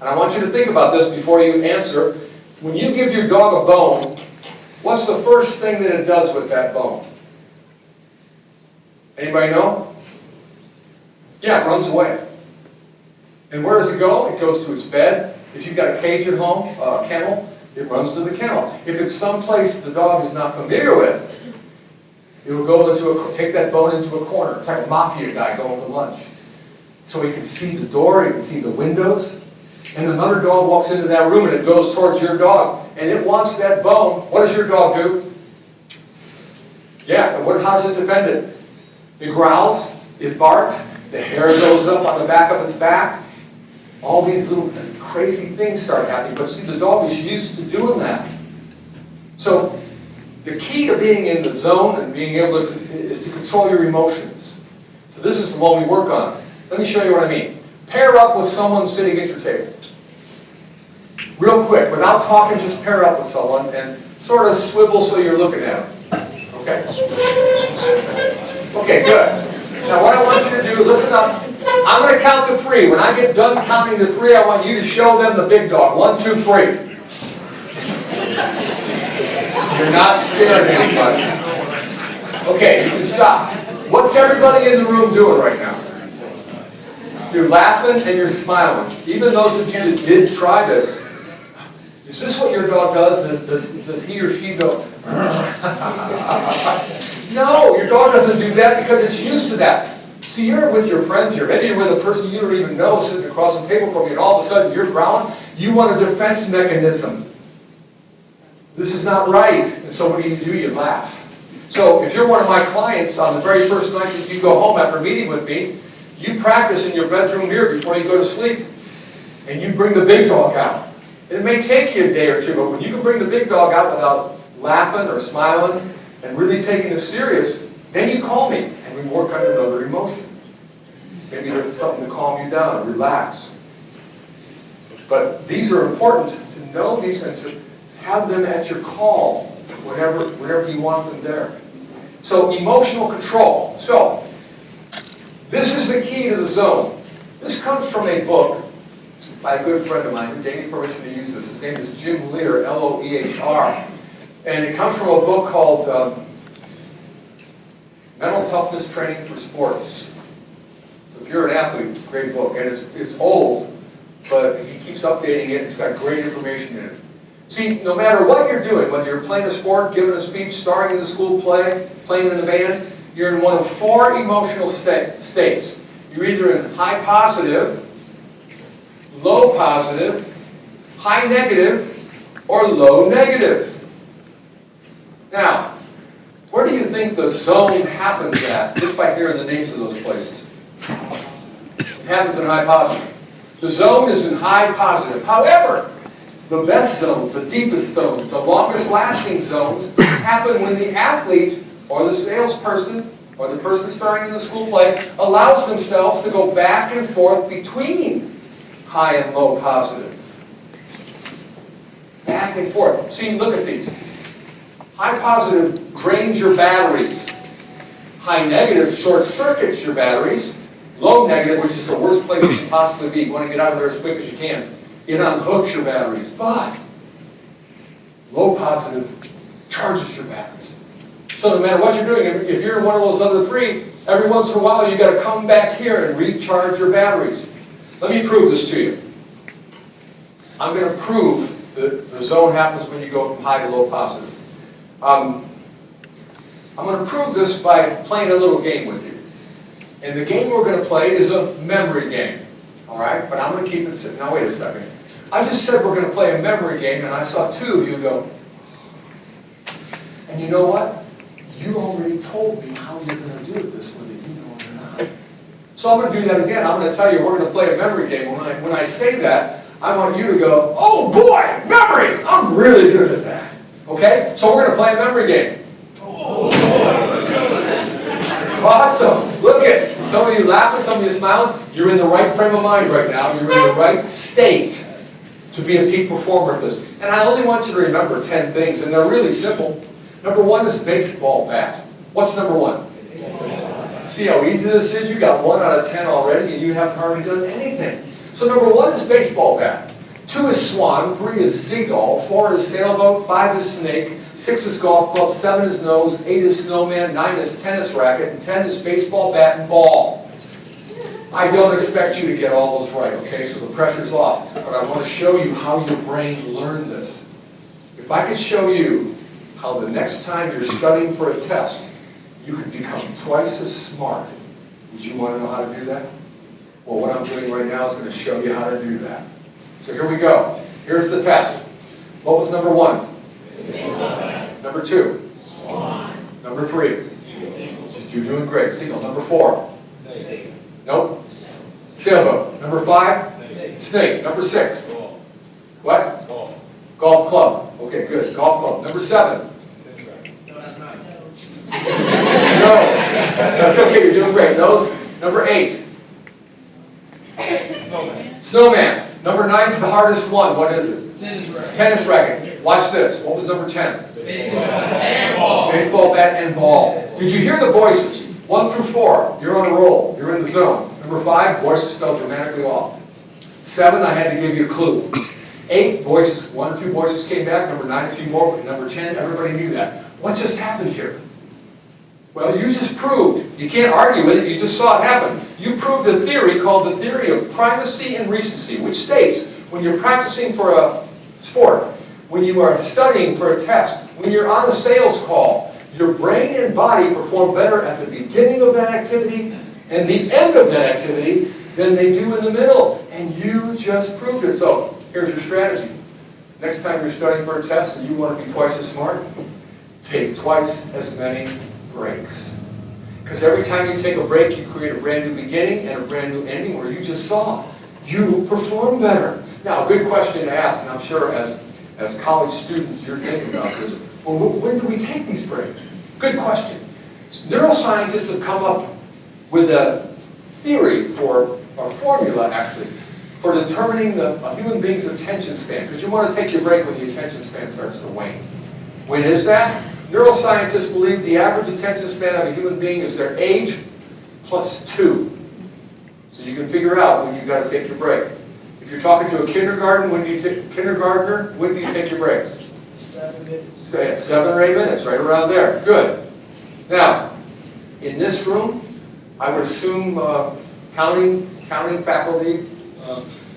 And I want you to think about this before you answer. When you give your dog a bone, what's the first thing that it does with that bone? Anybody know? Yeah, it runs away. And where does it go? It goes to its bed. If you've got a cage at home, a kennel, it runs to the kennel. If it's someplace the dog is not familiar with, it will go take that bone into a corner. It's like a mafia guy going to lunch. So he can see the door, he can see the windows. And another dog walks into that room and it goes towards your dog. And it wants that bone. What does your dog do? Yeah, how does it defend it? It growls, it barks, the hair goes up on the back of its back. All these little crazy things start happening. But see, the dog is used to doing that. So the key to being in the zone and being able to is to control your emotions. So this is the one we work on. Let me show you what I mean. Pair up with someone sitting at your table. Real quick, without talking, just pair up with someone and sort of swivel so you're looking at them. Okay? Okay, good. Now what I want you to do, listen up. I'm going to count to 3. When I get done counting to 3, I want you to show them the big dog. 1, 2, 3. You're not scared anybody. Okay, you can stop. What's everybody in the room doing right now? You're laughing and you're smiling. Even those of you that did try this, is this what your dog does? Does he or she go, no, your dog doesn't do that because it's used to that. See, you're with your friends here. Maybe you're with a person you don't even know sitting across the table from you, and all of a sudden you're growling. You want a defense mechanism. This is not right. And so what do? You laugh. So if you're one of my clients on the very first night that you go home after meeting with me, you practice in your bedroom mirror before you go to sleep. And you bring the big dog out. It may take you a day or two, but when you can bring the big dog out without laughing or smiling and really taking it serious, then you call me and we work on another emotion. Maybe there's something to calm you down, relax. But these are important to know these and to have them at your call whenever you want them there. So emotional control. So This is the key to the zone. This comes from a book by a good friend of mine who gave me permission to use this. His name is Jim Lear, Loehr. And it comes from a book called Mental Toughness Training for Sports. So if you're an athlete, it's a great book. And it's old, but he keeps updating it. It's got great information in it. See, no matter what you're doing, whether you're playing a sport, giving a speech, starring in the school play, playing in the band, you're in one of four emotional states. You're either in high positive, low positive, high negative, or low negative. Now, where do you think the zone happens at, just by hearing the names of those places? It happens in high positive. The zone is in high positive. However, the best zones, the deepest zones, the longest lasting zones happen when the athlete or the salesperson or the person starring in the school play allows themselves to go back and forth between high and low positive. Back and forth. See, look at these. High positive drains your batteries. High negative short circuits your batteries. Low negative, which is the worst place you can possibly be. You want to get out of there as quick as you can. It unhooks your batteries. But low positive charges your batteries. So no matter what you're doing, if you're in one of those other three, every once in a while you've got to come back here and recharge your batteries. Let me prove this to you. I'm going to prove that the zone happens when you go from high to low positive. I'm going to prove this by playing a little game with you. And the game we're going to play is a memory game. All right? But I'm going to keep it simple. Now, wait a second. I just said we're going to play a memory game, and I saw two of you go. And you know what? You already told me how you're going to do this, whether you know it or not. So I'm going to do that again. I'm going to tell you we're going to play a memory game. When I say that, I want you to go, oh boy, memory! I'm really good at that. Okay? So we're going to play a memory game. Awesome. Look at some of you laughing, some of you smiling. You're in the right frame of mind right now. You're in the right state to be a peak performer at this. And I only want you to remember 10 things, and they're really simple. Number one is baseball bat. What's number one? See how easy this is? You got 1 out of 10 already, and you haven't hardly done anything. So number one is baseball bat. 2 is swan. 3 is seagull. 4 is sailboat. 5 is snake. 6 is golf club. 7 is nose. 8 is snowman. 9 is tennis racket. And 10 is baseball bat and ball. I don't expect you to get all those right, okay? So the pressure's off. But I want to show you how your brain learned this. If I could show you how the next time you're studying for a test, you could become twice as smart. Would you want to know how to do that? Well, what I'm doing right now is going to show you how to do that. So here we go. Here's the test. What was number 1? Number 2? Number 3? You're doing great. Seagull. Number 4? Nope. Sailboat. Number 5? Snake. Number 6? What? Golf club. Okay, good. Golf club. Number 7? No, that's not. No. That's okay. You're doing great. Those. Number 8? Snowman. Number 9 is the hardest one. What is it? Tennis racket. Watch this. What was number 10? Baseball bat and ball. Baseball bat and ball. Did you hear the voices? 1 through 4. You're on a roll. You're in the zone. Number 5, voices fell dramatically off. 7, I had to give you a clue. 8, voices, 1 or 2 voices came back. Number 9, a few more. But number 10, everybody knew that. What just happened here? Well, you just proved. You can't argue with it. You just saw it happen. You proved a theory called the theory of primacy and recency, which states when you're practicing for a sport, when you are studying for a test, when you're on a sales call, your brain and body perform better at the beginning of that activity and the end of that activity than they do in the middle. And you just proved it. So here's your strategy. Next time you're studying for a test and you want to be twice as smart, take twice as many breaks. Because every time you take a break, you create a brand new beginning and a brand new ending where you just saw you perform better. Now, a good question to ask, and I'm sure as college students you're thinking about this, well, when do we take these breaks? Good question. Neuroscientists have come up with a theory for, a formula actually, for determining a human being's attention span. Because you want to take your break when the attention span starts to wane. When is that? Neuroscientists believe the average attention span of a human being is their age plus 2. you can figure out when you've got to take your break. If you're talking to a kindergartner, when do you take your breaks? 7 minutes. Say 7 or 8 minutes, right around there. Good. Now, in this room, I would assume counting faculty,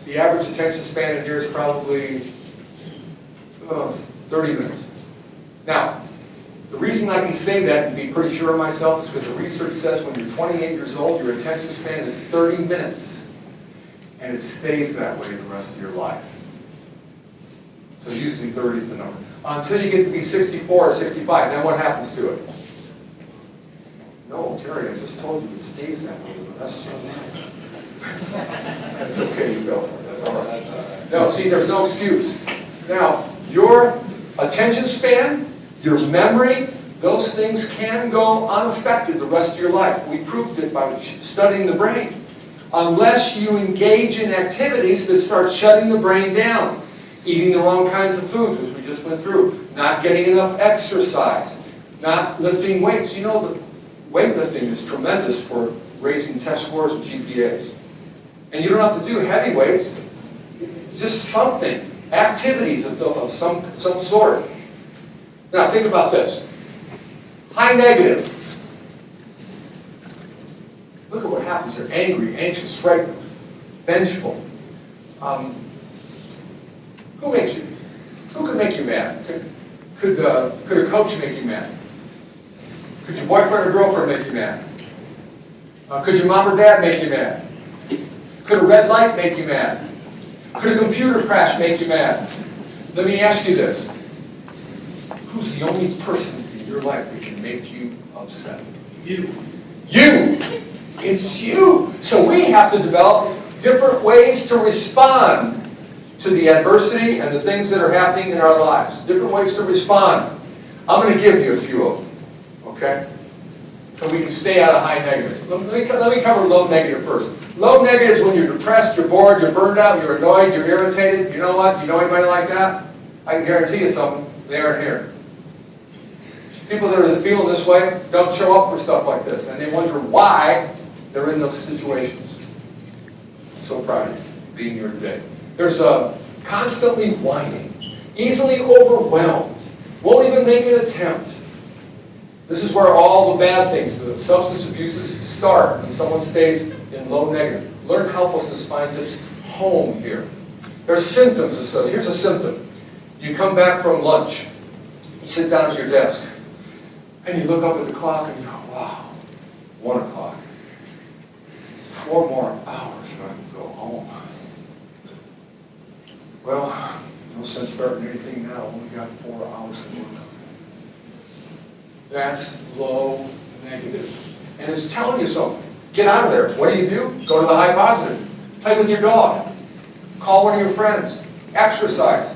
the average attention span in here is probably 30 minutes. Now, the reason I can say that and be pretty sure of myself is because the research says when you're 28 years old, your attention span is 30 minutes. And it stays that way the rest of your life. So usually 30 is the number. Until you get to be 64 or 65, then what happens to it? No, Terry, I just told you it stays that way the rest of your life. That's okay, you go for it. That's all right. That's all right. No, see, there's no excuse. Now, your attention span, your memory, those things can go unaffected the rest of your life. We proved it by studying the brain. Unless you engage in activities that start shutting the brain down. Eating the wrong kinds of foods, which we just went through. Not getting enough exercise. Not lifting weights. You know, the weightlifting is tremendous for raising test scores and GPAs. And you don't have to do heavy weights. Just something. Activities of some sort. Now, think about this. High negative. Look at what happens. They're angry, anxious, frightened, vengeful. Who makes you? Who could make you mad? Could a coach make you mad? Could your boyfriend or girlfriend make you mad? Could your mom or dad make you mad? Could a red light make you mad? Could a computer crash make you mad? Let me ask you this. Who's the only person in your life that can make you upset? You. You! It's you! So we have to develop different ways to respond to the adversity and the things that are happening in our lives. Different ways to respond. I'm going to give you a few of them. Okay? So we can stay out of high negative. Let me cover low negative first. Low negative is when you're depressed, you're bored, you're burned out, you're annoyed, you're irritated. You know what? You know anybody like that? I can guarantee you something. They aren't here. People that are feeling this way don't show up for stuff like this. And they wonder why they're in those situations. I'm so proud of you being here today. There's constantly whining, easily overwhelmed, won't even make an attempt. This is where all the bad things, the substance abuses, start when someone stays in low negative. Learned helplessness finds its home here. There's symptoms associated. Here's a symptom. You come back from lunch, you sit down at your desk, and you look up at the clock and you go, wow, 1 o'clock. 4 more hours and I can go home. Well, no sense starting anything now. Only got 4 hours to work on it. That's low negative. And it's telling you something. Get out of there. What do? Go to the high positive. Play with your dog. Call one of your friends. Exercise.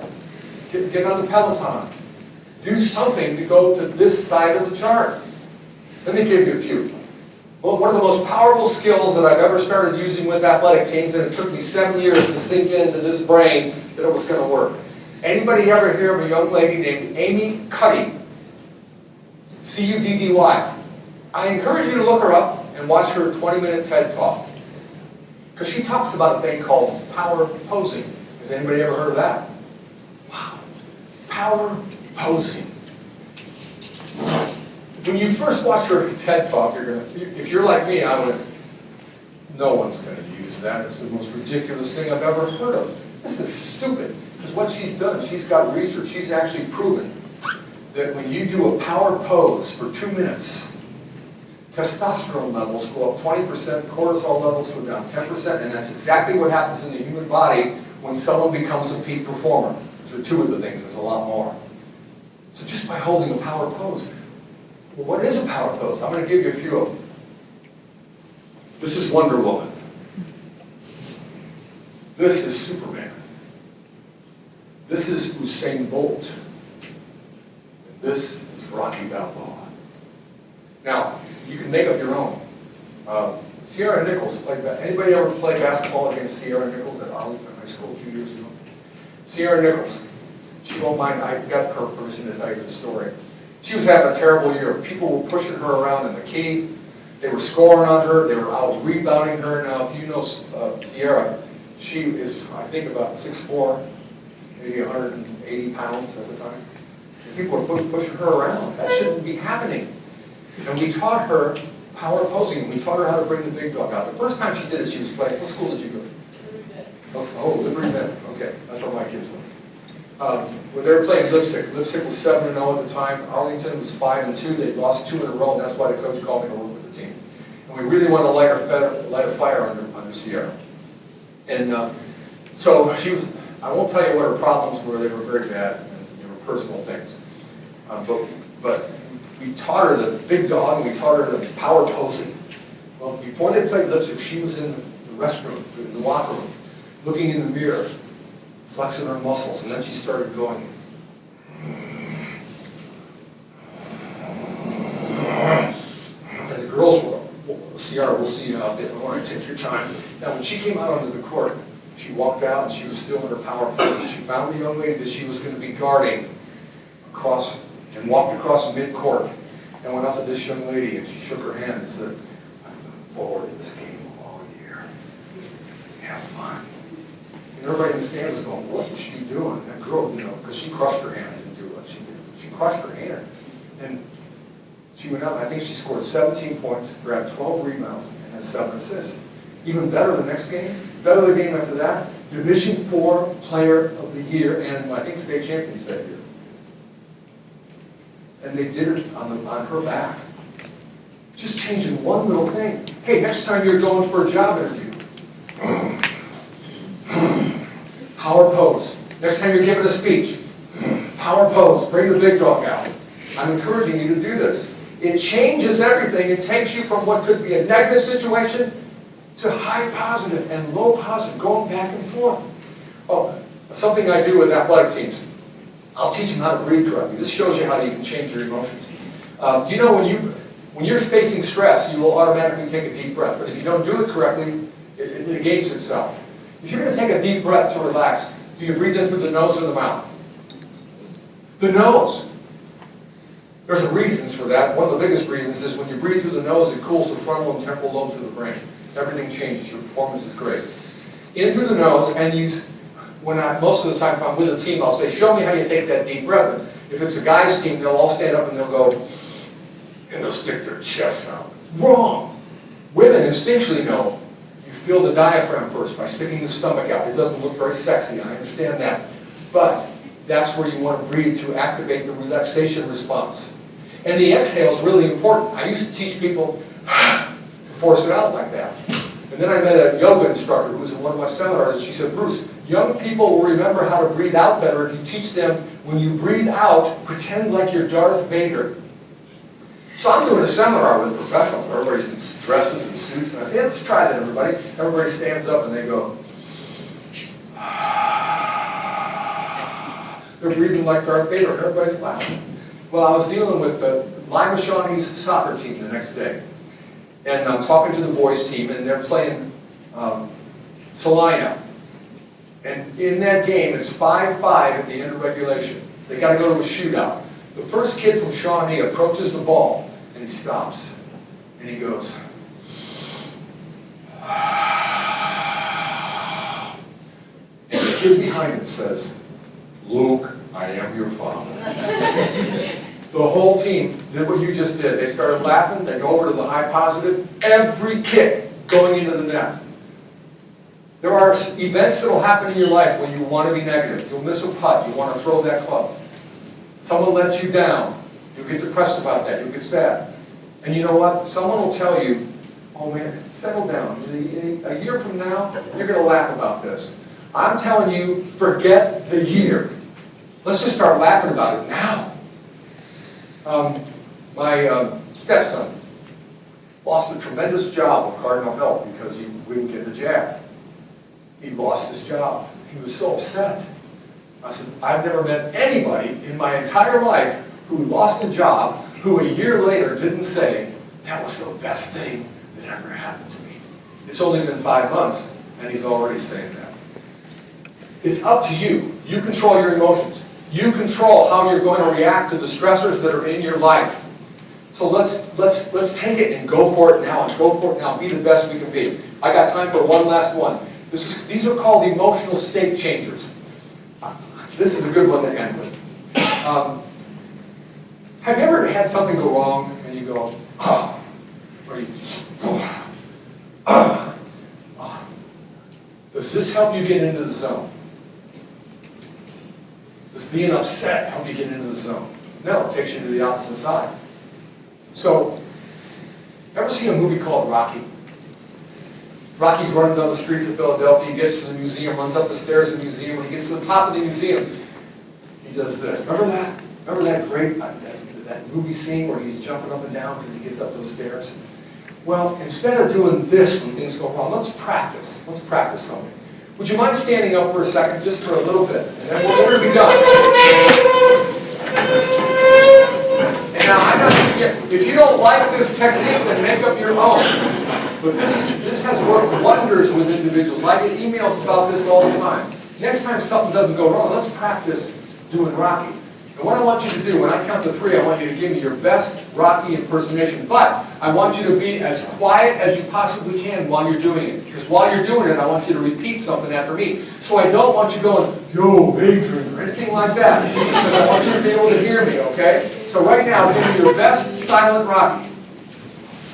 Get on the Peloton. Do something to go to this side of the chart. Let me give you a few. Well, one of the most powerful skills that I've ever started using with athletic teams, and it took me 7 years to sink into this brain that it was going to work. Anybody ever hear of a young lady named Amy Cuddy? C-U-D-D-Y. I encourage you to look her up and watch her 20-minute TED Talk. Because she talks about a thing called power posing. Has anybody ever heard of that? Wow. Power posing. When you first watch her TED Talk, if you're like me, I would, no one's going to use that. It's the most ridiculous thing I've ever heard of. This is stupid. Because what she's done, she's got research. She's actually proven that when you do a power pose for 2 minutes, testosterone levels go up 20%, cortisol levels go down 10%, and that's exactly what happens in the human body when someone becomes a peak performer. Those are 2 of the things. There's a lot more. So just by holding a power pose. Well, what is a power pose? I'm going to give you a few of them. This is Wonder Woman. This is Superman. This is Usain Bolt. And this is Rocky Balboa. Now, you can make up your own. Sierra Nichols played basketball. Anybody ever play basketball against Sierra Nichols at Arlington High School a few years ago? Sierra Nichols. She won't mind. I got her permission to tell you the story. She was having a terrible year. People were pushing her around in the key. They were scoring on her, they were out rebounding her. Now, if you know Sierra, she is, I think, about 6'4", maybe 180 pounds at the time. And people were pushing her around. That shouldn't be happening. And we taught her power posing. We taught her how to bring the big dog out. The first time she did it, she was playing. What school did you go to? Oh, Liberty Bend. Okay, that's where my kids went. When they were playing Lipsick. Lipsick was 7-0 at the time. Arlington was 5-2. They lost 2 in a row, and that's why the coach called me to work with the team. And we really wanted to light a fire under Sierra. And so she was, I won't tell you what her problems were. They were very bad, and they were personal things. But we taught her the big dog, and we taught her the power posing. Well, before they played Lipsick, she was in the restroom, in the locker room, looking in the mirror, flexing her muscles, and then she started going. And the girls were, Sierra, we'll see you out there. I want to take your time. Now, when she came out onto the court, she walked out, and she was still in her power pose, and she found the young lady that she was going to be guarding across, and walked across mid-court, and went up to this young lady, and she shook her hand and said, "I'm looking forward to this game all year. Have fun." And everybody in the stands is going, "What is she doing?" That girl, because she crushed her hand, didn't do what she did. She crushed her hand. And she went out, and I think she scored 17 points, grabbed 12 rebounds, and had 7 assists. Even better the next game, better the game after that, Division IV Player of the Year, and I think state champions that year. And they did it on her back. Just changing one little thing. Hey, next time you're going for a job interview, power pose. Next time you're giving a speech, power pose. Bring the big dog out. I'm encouraging you to do this. It changes everything. It takes you from what could be a negative situation to high positive and low positive, going back and forth. Oh, something I do with athletic teams. I'll teach them how to breathe correctly. This shows you how you can change your emotions. You know, when you're facing stress, you will automatically take a deep breath. But if you don't do it correctly, it negates itself. If you're going to take a deep breath to relax, do you breathe in through the nose or the mouth? The nose. There's reasons for that. One of the biggest reasons is when you breathe through the nose, it cools the frontal and temporal lobes of the brain. Everything changes. Your performance is great. In through the nose, and most of the time if I'm with a team, I'll say, "Show me how you take that deep breath." And if it's a guy's team, they'll all stand up and they'll go, and they'll stick their chests out. Wrong. Women instinctually know. You feel the diaphragm first by sticking the stomach out. It doesn't look very sexy, I understand that. But that's where you want to breathe to activate the relaxation response. And the exhale is really important. I used to teach people to force it out like that. And then I met a yoga instructor who was in one of my seminars, and she said, "Bruce, young people will remember how to breathe out better if you teach them when you breathe out, pretend like you're Darth Vader." So I'm doing a seminar with professionals. Everybody's in dresses and suits, and I say, "Let's try that, everybody." Everybody stands up and they go. They're breathing like Darth Vader, and everybody's laughing. Well, I was dealing with Lima Shawnee's soccer team the next day. And I'm talking to the boys team, and they're playing Salina. And in that game, it's 5-5 at the end of regulation. They got to go to a shootout. The first kid from Shawnee approaches the ball, and he stops. And he goes, and the kid behind him says, "Luke, I am your father." The whole team did what you just did. They started laughing. They go over to the high positive. Every kick going into the net. There are events that will happen in your life when you want to be negative. You'll miss a putt. You want to throw that club. Someone lets you down. You'll get depressed about that. You'll get sad. And you know what? Someone will tell you, "Oh man, settle down. A year from now, you're going to laugh about this." I'm telling you, forget the year. Let's just start laughing about it now. My stepson lost a tremendous job with Cardinal Health because he wouldn't get the jab. He lost his job. He was so upset. I said, I've never met anybody in my entire life who lost a job who a year later didn't say, "That was the best thing that ever happened to me." It's only been 5 months, and he's already saying that. It's up to you. You control your emotions. You control how you're going to react to the stressors that are in your life. So let's take it and go for it now, and go for it now. Be the best we can be. I got time for one last one. These are called emotional state changers. This is a good one to end with. Have you ever had something go wrong and you go, oh, or you, oh, oh, oh. Does this help you get into the zone? Does being upset help you get into the zone? No, it takes you to the opposite side. So, ever see a movie called Rocky? Rocky's running down the streets of Philadelphia, he gets to the museum, runs up the stairs of the museum. When he gets to the top of the museum, he does this. Remember that? Remember that great, that movie scene where he's jumping up and down because he gets up those stairs? Well, instead of doing this when things go wrong, let's practice. Let's practice something. Would you mind standing up for a second, just for a little bit? And then we're going to be done. And now, I'm not suggesting, if you don't like this technique, then make up your own. But this has worked wonders with individuals. I get emails about this all the time. Next time something doesn't go wrong, let's practice doing Rocky. And what I want you to do, when I count to 3, I want you to give me your best Rocky impersonation. But I want you to be as quiet as you possibly can while you're doing it. Because while you're doing it, I want you to repeat something after me. So I don't want you going, yo, Adrian, or anything like that. Because I want you to be able to hear me, okay? So right now, give me your best silent Rocky.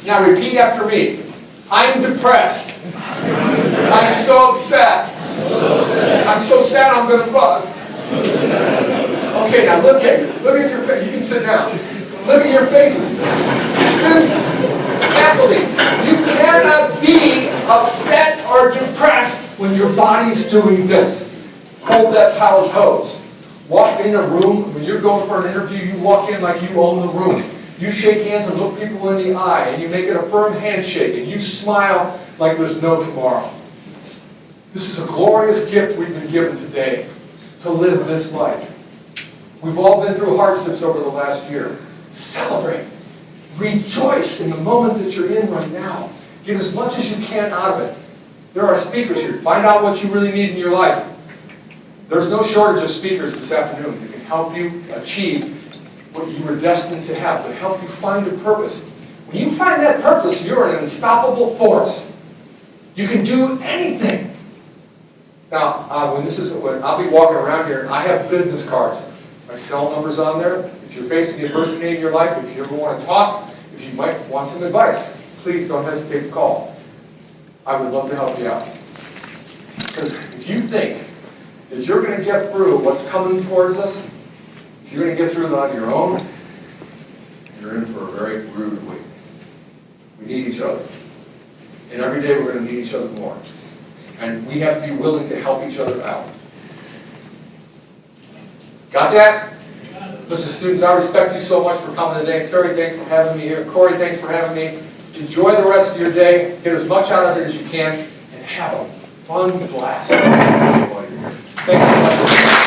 Now repeat after me. I'm depressed. I am so upset. I'm so sad I'm going to bust. Okay, now look at your face. You can sit down. Look at your faces. Students, faculty, you cannot be upset or depressed when your body's doing this. Hold that power pose. Walk in a room, when you're going for an interview, you walk in like you own the room. You shake hands and look people in the eye, and you make it a firm handshake, and you smile like there's no tomorrow. This is a glorious gift we've been given today, to live this life. We've all been through hardships over the last year. Celebrate. Rejoice in the moment that you're in right now. Get as much as you can out of it. There are speakers here. Find out what you really need in your life. There's no shortage of speakers this afternoon that can help you achieve what you were destined to have, to help you find your purpose. When you find that purpose, you're an unstoppable force. You can do anything. Now, when I'll be walking around here, I have business cards. My cell number's on there. If you're facing adversity in your life, if you ever want to talk, if you might want some advice, please don't hesitate to call. I would love to help you out. Because if you think that you're going to get through what's coming towards us, if you're going to get through it on your own, you're in for a very rude week. We need each other. And every day we're going to need each other more. And we have to be willing to help each other out. Got that? Listen, students, I respect you so much for coming today. Terry, thanks for having me here. Corey, thanks for having me. Enjoy the rest of your day. Get as much out of it as you can. And have a fun blast. Thanks so much.